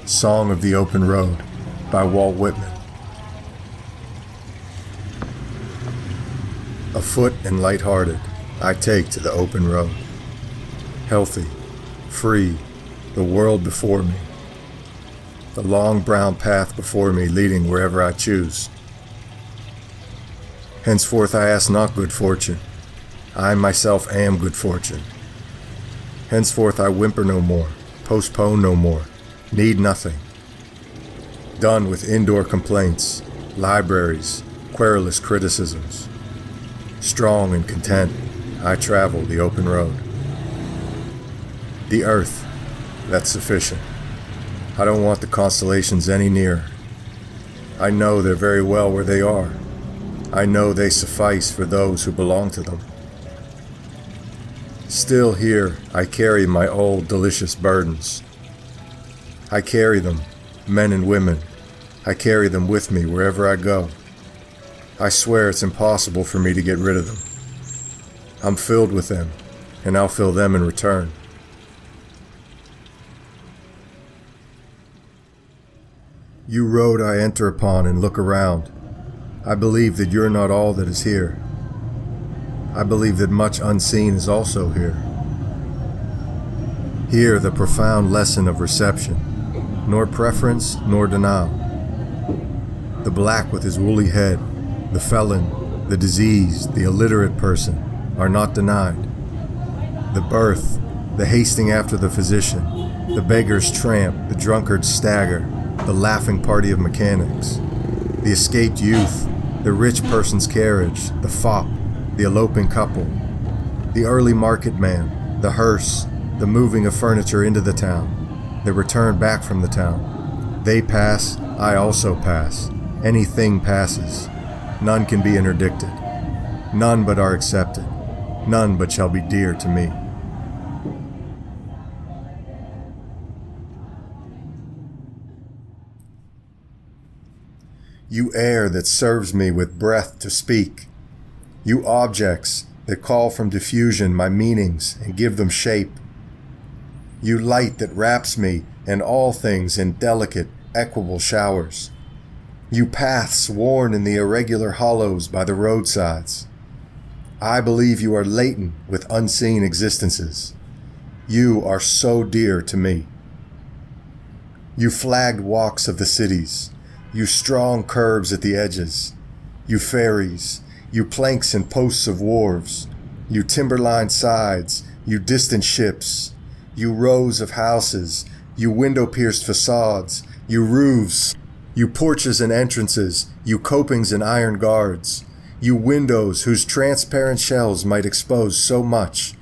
Song of the Open Road by Walt Whitman. Afoot and light-hearted, I take to the open road. Healthy, free, the world before me. The long brown path before me leading wherever I choose. Henceforth I ask not good fortune. I myself am good fortune. Henceforth I whimper no more, postpone no more, need nothing. Done with indoor complaints, libraries, querulous criticisms. Strong and content, I travel the open road. The earth, that's sufficient. I don't want the constellations any nearer. I know they're very well where they are. I know they suffice for those who belong to them. Still here, I carry my old delicious burdens. I carry them, men and women. I carry them with me wherever I go. I swear it's impossible for me to get rid of them. I'm filled with them, and I'll fill them in return. You road I enter upon and look around. I believe that you're not all that is here. I believe that much unseen is also here. Here the profound lesson of reception, nor preference nor denial. The black with his woolly head, the felon, the diseased, the illiterate person are not denied. The birth, the hasting after the physician, the beggar's tramp, the drunkard's stagger, the laughing party of mechanics, the escaped youth, the rich person's carriage, the fop, the eloping couple, the early market man, the hearse, the moving of furniture into the town, the return back from the town. They pass, I also pass. Anything passes. None can be interdicted. None but are accepted. None but shall be dear to me. You air that serves me with breath to speak. You objects that call from diffusion my meanings and give them shape. You light that wraps me and all things in delicate, equable showers. You paths worn in the irregular hollows by the roadsides. I believe you are latent with unseen existences. You are so dear to me. You flagged walks of the cities. You strong curbs at the edges. You ferries. You planks and posts of wharves. You timber-lined sides. You distant ships. You rows of houses. You window-pierced facades. You roofs. You porches and entrances. You copings and iron guards. You windows whose transparent shells might expose so much.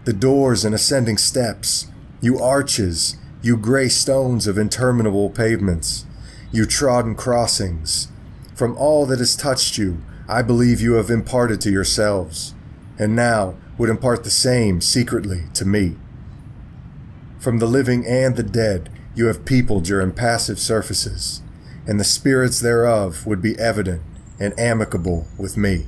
The doors and ascending steps. You arches. You gray stones of interminable pavements. You trodden crossings. From all that has touched you, I believe you have imparted to yourselves, and now would impart the same secretly to me. From the living and the dead, you have peopled your impassive surfaces, and the spirits thereof would be evident and amicable with me.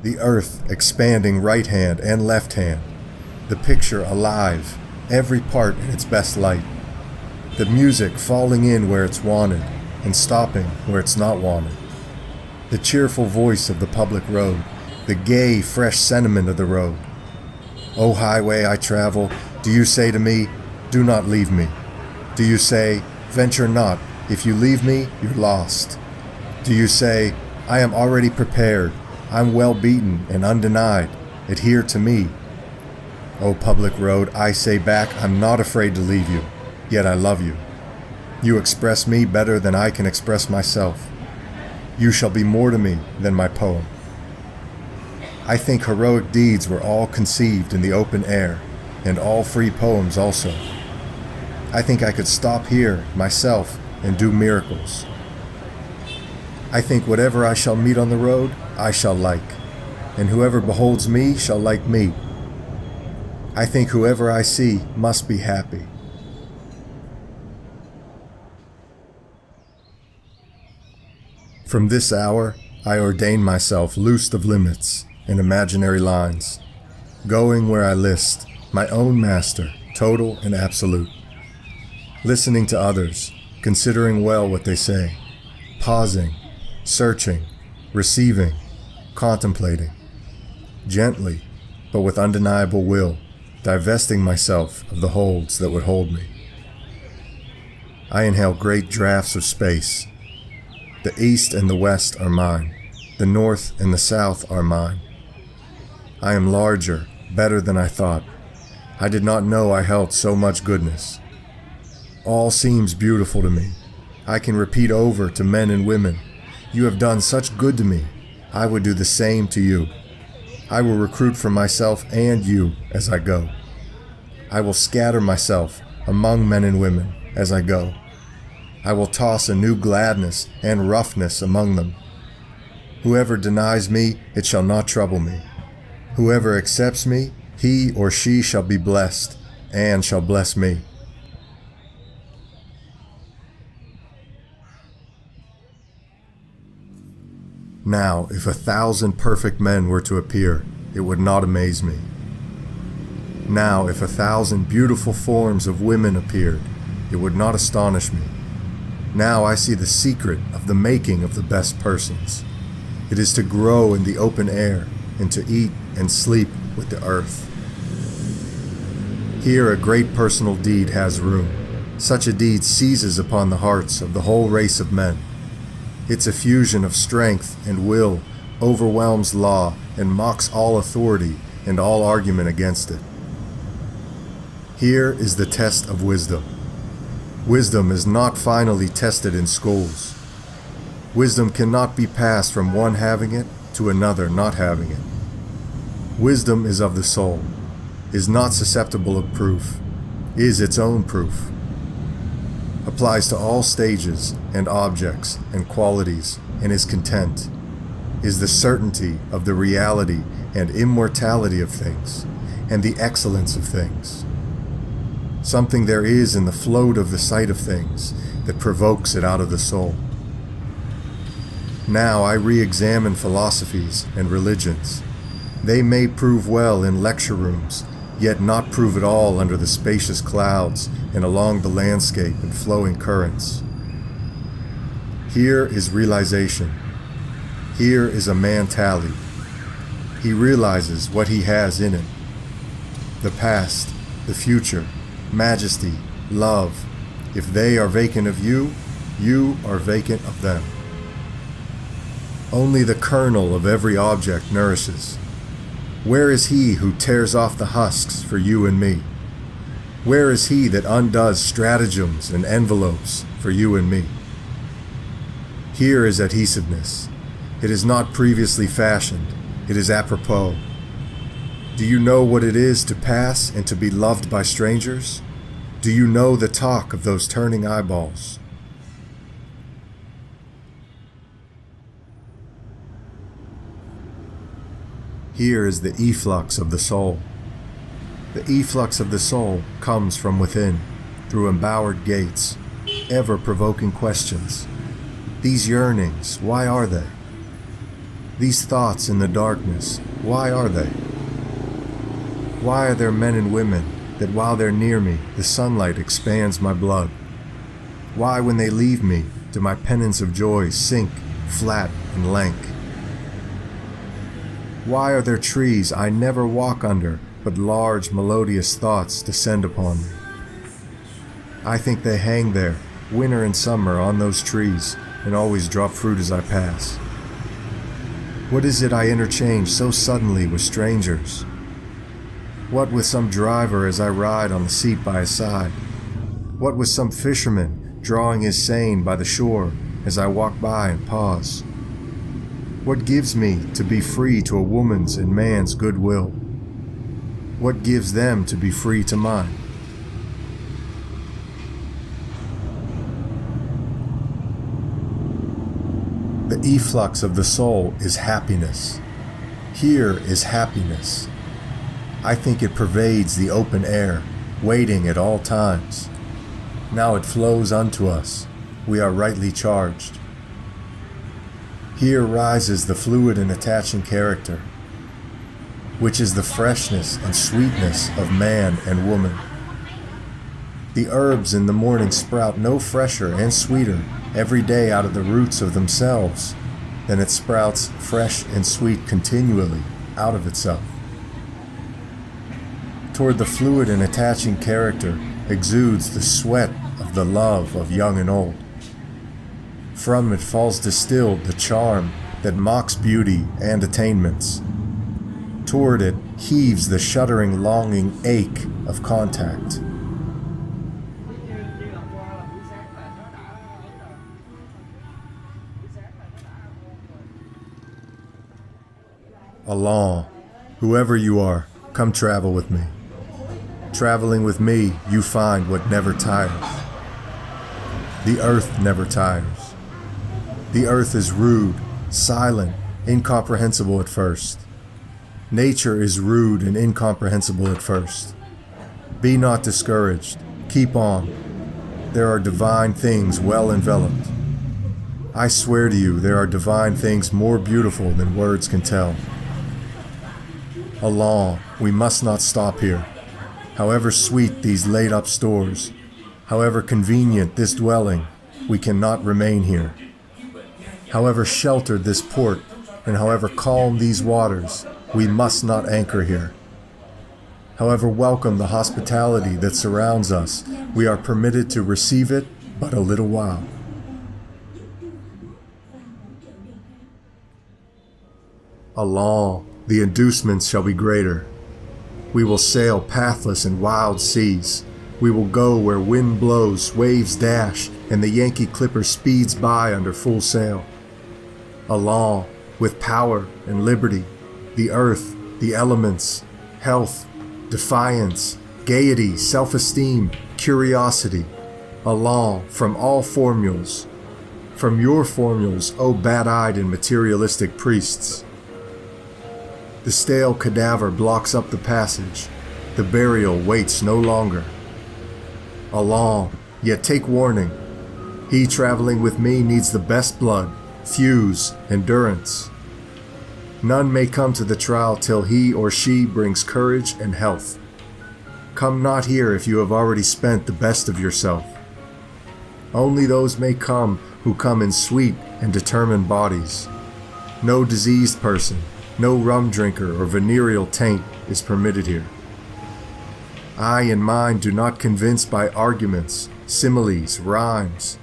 The earth expanding right hand and left hand, the picture alive, every part in its best light. The music falling in where it's wanted and stopping where it's not wanted. The cheerful voice of the public road, the gay, fresh sentiment of the road. O highway I travel, do you say to me, do not leave me? Do you say, venture not, if you leave me, you're lost? Do you say, I am already prepared, I'm well beaten and undenied, adhere to me? O public road, I say back, I'm not afraid to leave you, yet I love you. You express me better than I can express myself. You shall be more to me than my poem. I think heroic deeds were all conceived in the open air, and all free poems also. I think I could stop here, myself, and do miracles. I think whatever I shall meet on the road, I shall like, and whoever beholds me shall like me. I think whoever I see must be happy. From this hour, I ordain myself loosed of limits and imaginary lines. going where I list, my own master, total and absolute. Listening to others, considering well what they say, pausing, searching, receiving, contemplating, gently, but with undeniable will, divesting myself of the holds that would hold me. I inhale great draughts of space. The east and the west are mine. The north and the south are mine. I am larger, better than I thought. I did not know I held so much goodness. All seems beautiful to me. I can repeat over to men and women, "You have done such good to me. I would do the same to you." I will recruit for myself and you as I go. I will scatter myself among men and women as I go. I will toss a new gladness and roughness among them. Whoever denies me, it shall not trouble me. Whoever accepts me, he or she shall be blessed, and shall bless me. Now, if 1,000 perfect men were to appear, it would not amaze me. Now, if 1,000 beautiful forms of women appeared, it would not astonish me. Now I see the secret of the making of the best persons. It is to grow in the open air, and to eat and sleep with the earth. Here a great personal deed has room. Such a deed seizes upon the hearts of the whole race of men. Its effusion of strength and will overwhelms law and mocks all authority and all argument against it. Here is the test of wisdom. Wisdom is not finally tested in schools. Wisdom cannot be passed from one having it to another not having it. Wisdom is of the soul, is not susceptible of proof, is its own proof. Applies to all stages and objects and qualities, and is content, is the certainty of the reality and immortality of things, and the excellence of things. Something there is in the float of the sight of things that provokes it out of the soul. Now I re-examine philosophies and religions. They may prove well in lecture rooms, yet not prove at all under the spacious clouds and along the landscape and flowing currents. Here is realization. Here is a man tallied. He realizes what he has in it. The past, the future, majesty, love. If they are vacant of you, you are vacant of them. Only the kernel of every object nourishes. Where is he who tears off the husks for you and me? Where is he that undoes stratagems and envelopes for you and me? Here is adhesiveness. It is not previously fashioned. It is apropos. Do you know what it is to pass and to be loved by strangers? Do you know the talk of those turning eyeballs? Here is the efflux of the soul. The efflux of the soul comes from within, through embowered gates, ever-provoking questions. These yearnings, why are they? These thoughts in the darkness, why are they? Why are there men and women that while they're near me, the sunlight expands my blood? Why, when they leave me, do my pennants of joy sink, flat and lank? Why are there trees I never walk under, but large melodious thoughts descend upon me? I think they hang there, winter and summer, on those trees, and always drop fruit as I pass. What is it I interchange so suddenly with strangers? What with some driver as I ride on the seat by his side? What with some fisherman drawing his seine by the shore as I walk by and pause? What gives me to be free to a woman's and man's goodwill? What gives them to be free to mine? The efflux of the soul is happiness. Here is happiness. I think it pervades the open air, waiting at all times. Now it flows unto us. We are rightly charged. Here rises the fluid and attaching character. which is the freshness and sweetness of man and woman. The herbs in the morning sprout no fresher and sweeter every day out of the roots of themselves than it sprouts fresh and sweet continually out of itself. Toward the fluid and attaching character exudes the sweat of the love of young and old. From it falls distilled the charm that mocks beauty and attainments. Toward it heaves the shuddering longing ache of contact. Allah, whoever you are, come travel with me. Traveling with me, you find what never tires. The earth never tires. The earth is rude, silent, incomprehensible at first. Nature is rude and incomprehensible at first. Be not discouraged. Keep on. There are divine things well enveloped. I swear to you, there are divine things more beautiful than words can tell. Allah, we must not stop here. However sweet these laid-up stores, however convenient this dwelling, we cannot remain here. However sheltered this port, and however calm these waters, we must not anchor here. However welcome the hospitality that surrounds us, we are permitted to receive it but a little while. Allah, the inducements shall be greater. We will sail pathless in wild seas. We will go where wind blows, waves dash, and the Yankee clipper speeds by under full sail. Allah, with power and liberty, the earth, the elements, health, defiance, gaiety, self-esteem, curiosity. Allah, from all formulas, from your formulas, O bad-eyed and materialistic priests. The stale cadaver blocks up the passage. The burial waits no longer. Allah, yet take warning. He traveling with me needs the best blood, thews, endurance. None may come to the trial till he or she brings courage and health. Come not here if you have already spent the best of yourself. Only those may come who come in sweet and determined bodies. No diseased person, no rum drinker or venereal taint is permitted here. I and mine do not convince by arguments, similes, rhymes.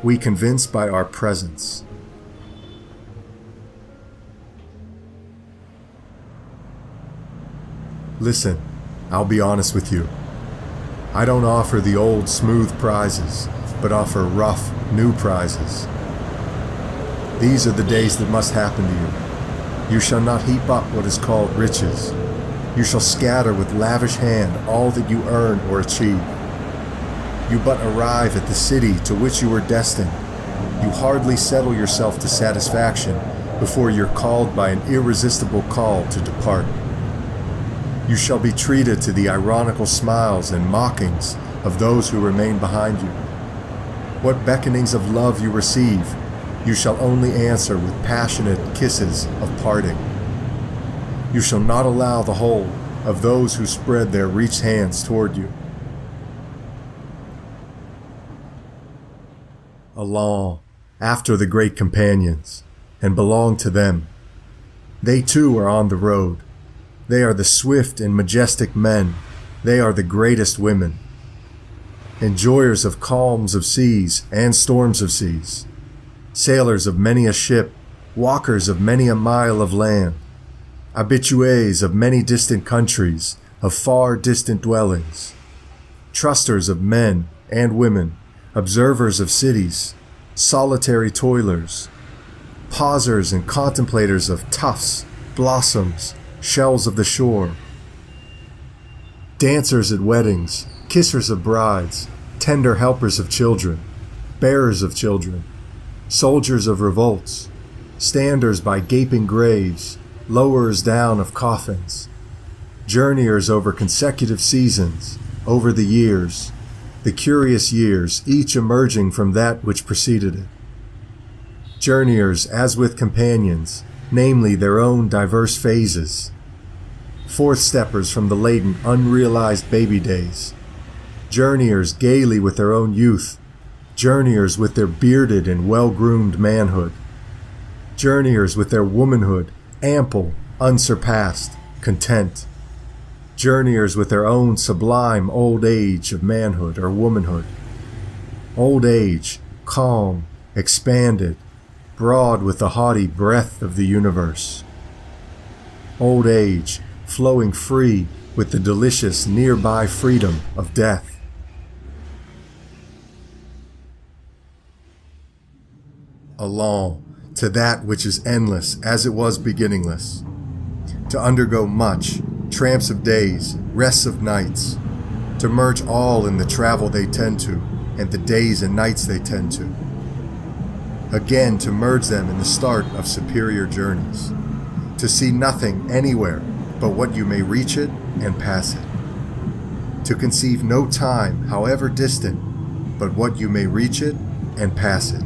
We convince by our presence. Listen, I'll be honest with you. I don't offer the old smooth prizes, but offer rough, new prizes. These are the days that must happen to you. You shall not heap up what is called riches. You shall scatter with lavish hand all that you earn or achieve. You but arrive at the city to which you were destined. You hardly settle yourself to satisfaction before you're called by an irresistible call to depart. You shall be treated to the ironical smiles and mockings of those who remain behind you. What beckonings of love you receive, you shall only answer with passionate kisses of parting. You shall not allow the whole of those who spread their reached hands toward you. Allah, after the great companions, and belong to them. They too are on the road. They are the swift and majestic men. They are the greatest women. Enjoyers of calms of seas and storms of seas. Sailors of many a ship, walkers of many a mile of land, habitués of many distant countries, of far distant dwellings, trusters of men and women, observers of cities, solitary toilers, pausers and contemplators of tufts, blossoms, shells of the shore, dancers at weddings, kissers of brides, tender helpers of children, bearers of children, soldiers of revolts, standers by gaping graves, lowers down of coffins, journeyers over consecutive seasons, over the years, the curious years, each emerging from that which preceded it. Journeyers as with companions, namely their own diverse phases, Forth-steppers from the latent, unrealized baby days. Journeyers gaily with their own youth. Journeyers with their bearded and well-groomed manhood. Journeyers with their womanhood, ample, unsurpassed, content. Journeyers with their own sublime old age of manhood or womanhood. Old age, calm, expanded, broad with the haughty breadth of the universe. Old age, flowing free with the delicious nearby freedom of death. Along to that which is endless as it was beginningless. To undergo much, tramps of days, rests of nights. To merge all in the travel they tend to, and the days and nights they tend to. Again to merge them in the start of superior journeys. To see nothing anywhere but what you may reach it and pass it. To conceive no time, however distant, but what you may reach it and pass it.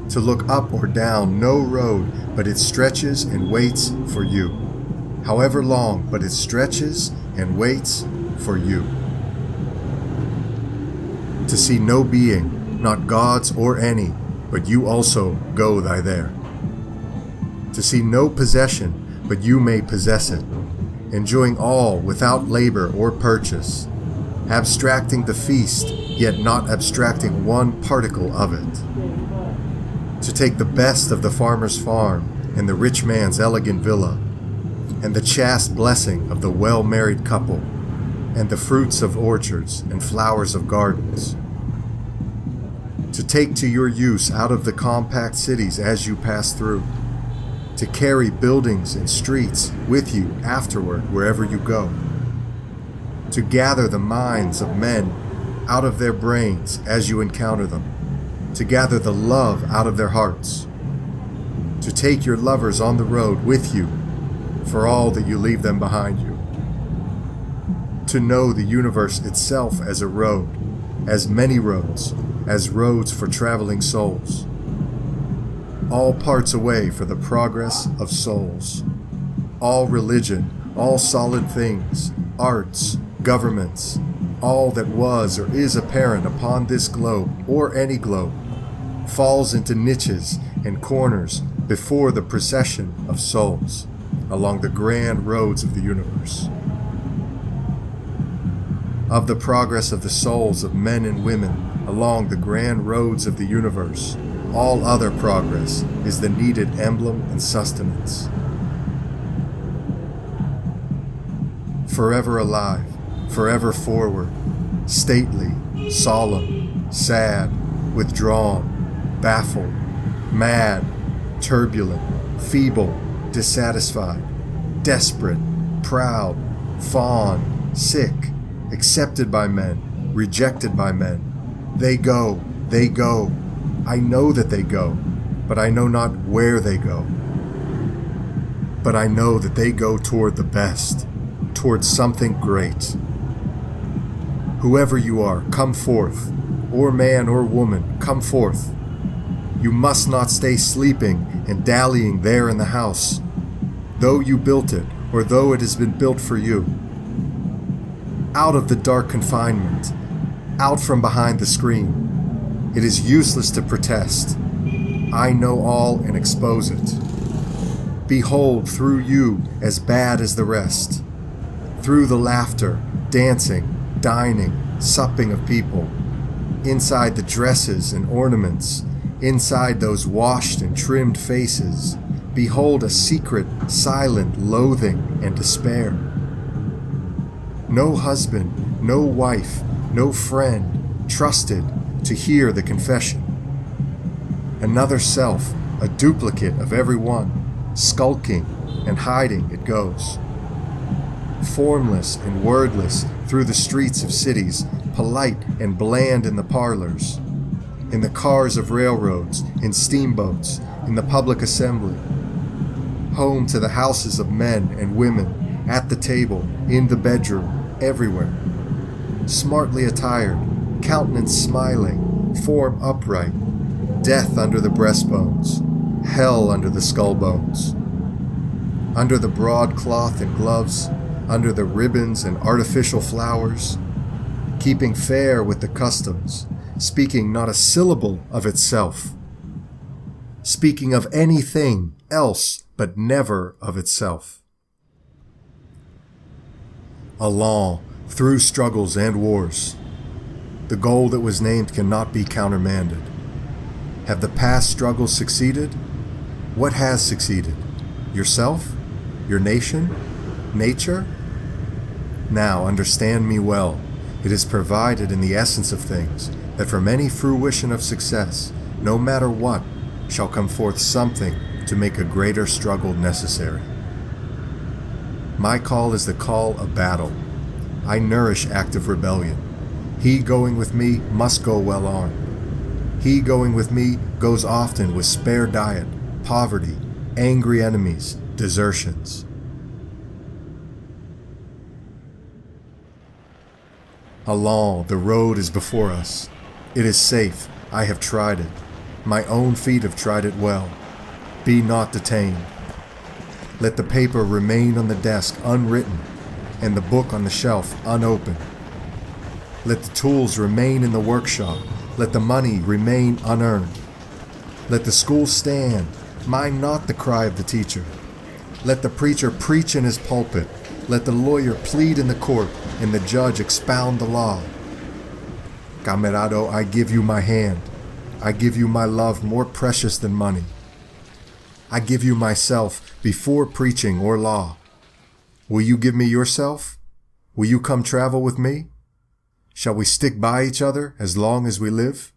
To look up or down no road, but it stretches and waits for you. However long, but it stretches and waits for you. To see no being, not gods or any, but you also go thy there. To see no possession, but you may possess it, enjoying all without labor or purchase, abstracting the feast, yet not abstracting one particle of it. To take the best of the farmer's farm and the rich man's elegant villa, and the chaste blessing of the well-married couple, and the fruits of orchards and flowers of gardens. To take to your use out of the compact cities as you pass through, to carry buildings and streets with you afterward wherever you go, to gather the minds of men out of their brains as you encounter them, to gather the love out of their hearts, to take your lovers on the road with you for all that you leave them behind you, to know the universe itself as a road, as many roads, as roads for traveling souls, all parts away for the progress of souls, all religion, all solid things, arts, governments, all that was or is apparent upon this globe or any globe, falls into niches and corners before the procession of souls along the grand roads of the universe. Of the progress of the souls of men and women along the grand roads of the universe, all other progress is the needed emblem and sustenance. Forever alive, forever forward, stately, solemn, sad, withdrawn, baffled, mad, turbulent, feeble, dissatisfied, desperate, proud, fond, sick, accepted by men, rejected by men. They go, I know that they go, but I know not where they go. But I know that they go toward the best, toward something great. Whoever you are, come forth, or man or woman, come forth. You must not stay sleeping and dallying there in the house, though you built it, or though it has been built for you. Out of the dark confinement, out from behind the screen. It is useless to protest. I know all and expose it. Behold through you as bad as the rest. Through the laughter, dancing, dining, supping of people. Inside the dresses and ornaments, inside those washed and trimmed faces, behold a secret, silent loathing and despair. No husband, no wife, no friend trusted to hear the confession. Another self, a duplicate of every one, skulking and hiding it goes. Formless and wordless through the streets of cities, polite and bland in the parlors, in the cars of railroads, in steamboats, in the public assembly, home to the houses of men and women, at the table, in the bedroom, everywhere. Smartly attired, countenance smiling, form upright, death under the breastbones, hell under the skull bones. under the broadcloth and gloves, under the ribbons and artificial flowers, keeping fair with the customs, speaking not a syllable of itself, speaking of anything else but never of itself. Along, through struggles and wars, the goal that was named cannot be countermanded. Have the past struggles succeeded? What has succeeded? Yourself? Your nation? Nature? Now understand me well. It is provided in the essence of things that from any fruition of success, no matter what, shall come forth something to make a greater struggle necessary. My call is the call of battle. I nourish active rebellion. He going with me must go well armed. He going with me goes often with spare diet, poverty, angry enemies, desertions. Along, the road is before us. It is safe. I have tried it. My own feet have tried it well. Be not detained. Let the paper remain on the desk unwritten, and the book on the shelf unopened. Let the tools remain in the workshop. Let the money remain unearned. Let the school stand. Mind not the cry of the teacher. Let the preacher preach in his pulpit. Let the lawyer plead in the court, and the judge expound the law. Camerado, I give you my hand. I give you my love more precious than money. I give you myself before preaching or law. Will you give me yourself? Will you come travel with me? Shall we stick by each other as long as we live?